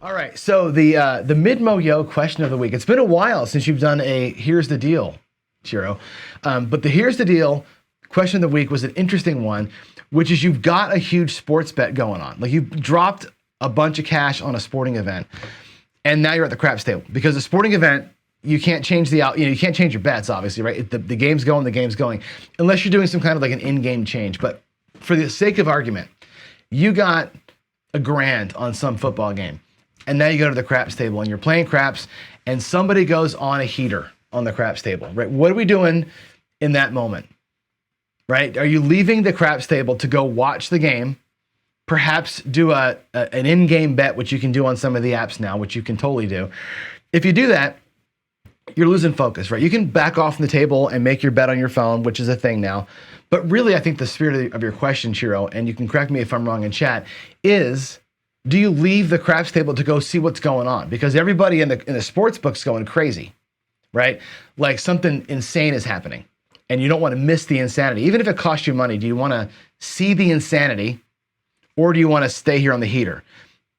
All right, so the mid-mo-yo question of the week. It's been a while since you've done a here's the deal, Ciro. But the here's the deal question of the week was an interesting one, which is you've got a huge sports bet going on. Like you've dropped a bunch of cash on a sporting event, and now you're at the craps table because a sporting event, you can't change you can't change your bets, obviously, right? The game's going, unless you're doing some kind of like an in-game change. But for the sake of argument, you got $1,000 on some football game. And now you go to the craps table and you're playing craps and somebody goes on a heater on the craps table, right? What are we doing in that moment, right? Are you leaving the craps table to go watch the game, perhaps do an in-game bet, which you can do on some of the apps now, which you can totally do. If you do that, you're losing focus, right? You can back off from the table and make your bet on your phone, which is a thing now. But really, I think the spirit of your question, Ciro, and you can correct me if I'm wrong in chat, is do you leave the craps table to go see what's going on? Because everybody in the sports book's going crazy, right? Like something insane is happening and you don't want to miss the insanity. Even if it costs you money, do you want to see the insanity or do you want to stay here on the heater?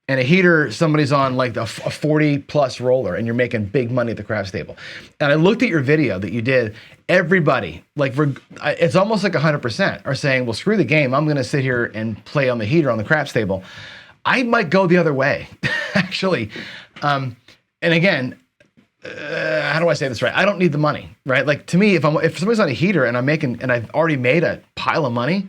And a heater, somebody's on like a 40 plus roller and you're making big money at the craps table. And I looked at your video that you did. Everybody, like it's almost like 100% are saying, well, screw the game. I'm going to sit here and play on the heater on the craps table. I might go the other way, actually. And again, how do I say this right? I don't need the money, right? Like to me, if somebody's on a heater and I've already made a pile of money,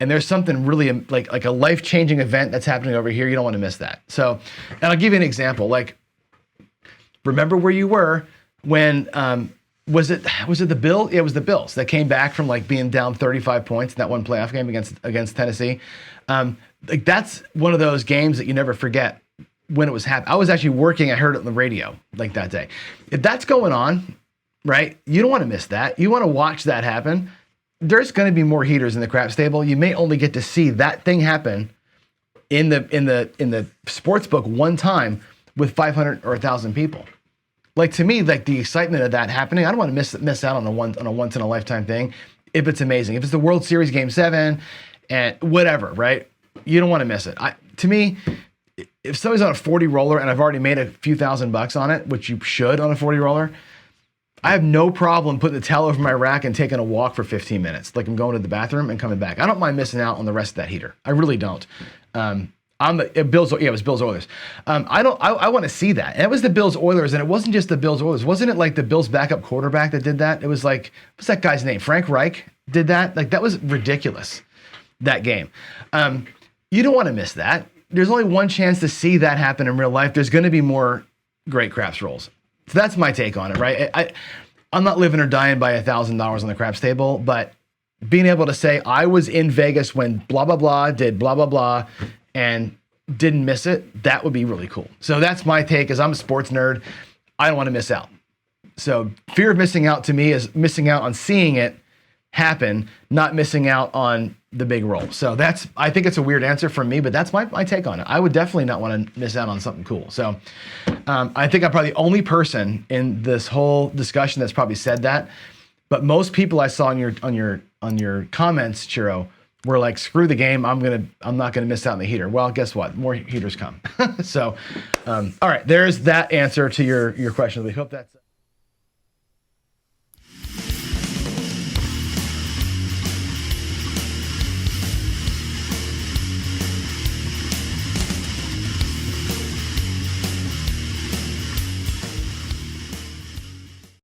and there's something really like a life-changing event that's happening over here, you don't want to miss that. So, and I'll give you an example. Like, remember where you were when was it the Bills? Yeah, it was the Bills that came back from like being down 35 points in that one playoff game against Tennessee. Like that's one of those games that you never forget when it was happening. I was actually working. I heard it on the radio like that day. If that's going on, right, you don't want to miss that. You want to watch that happen. There's going to be more heaters in the craps table. You may only get to see that thing happen in the sports book one time with 500 or 1,000 people. Like to me, like the excitement of that happening, I don't want to miss out on a once in a lifetime thing. If it's amazing, if it's the World Series Game 7 and whatever, right? You don't want to miss it. To me, if somebody's on a 40 roller and I've already made a few $1,000 on it, which you should on a 40 roller, I have no problem putting the towel over my rack and taking a walk for 15 minutes. Like I'm going to the bathroom and coming back. I don't mind missing out on the rest of that heater. I really don't. It was Bills Oilers. I want to see that. And it was the Bills Oilers, and it wasn't just the Bills Oilers. Wasn't it like the Bills backup quarterback that did that? It was like, what's that guy's name? Frank Reich did that? Like that was ridiculous, that game. You don't want to miss that. There's only one chance to see that happen in real life. There's going to be more great craps rolls. So that's my take on it, right? I'm not living or dying by $1,000 on the craps table, but being able to say I was in Vegas when blah, blah, blah did blah, blah, blah and didn't miss it, that would be really cool. So that's my take is I'm a sports nerd. I don't want to miss out. So fear of missing out to me is missing out on seeing it happen, not missing out on the big roll. So I think it's a weird answer from me, but that's my take on it. I would definitely not want to miss out on something cool. So I think I'm probably the only person in this whole discussion that's probably said that. But most people I saw on your comments, Ciro, were like, screw the game. I'm not gonna miss out on the heater. Well, guess what? More heaters come. So all right, there's that answer to your question. We hope that's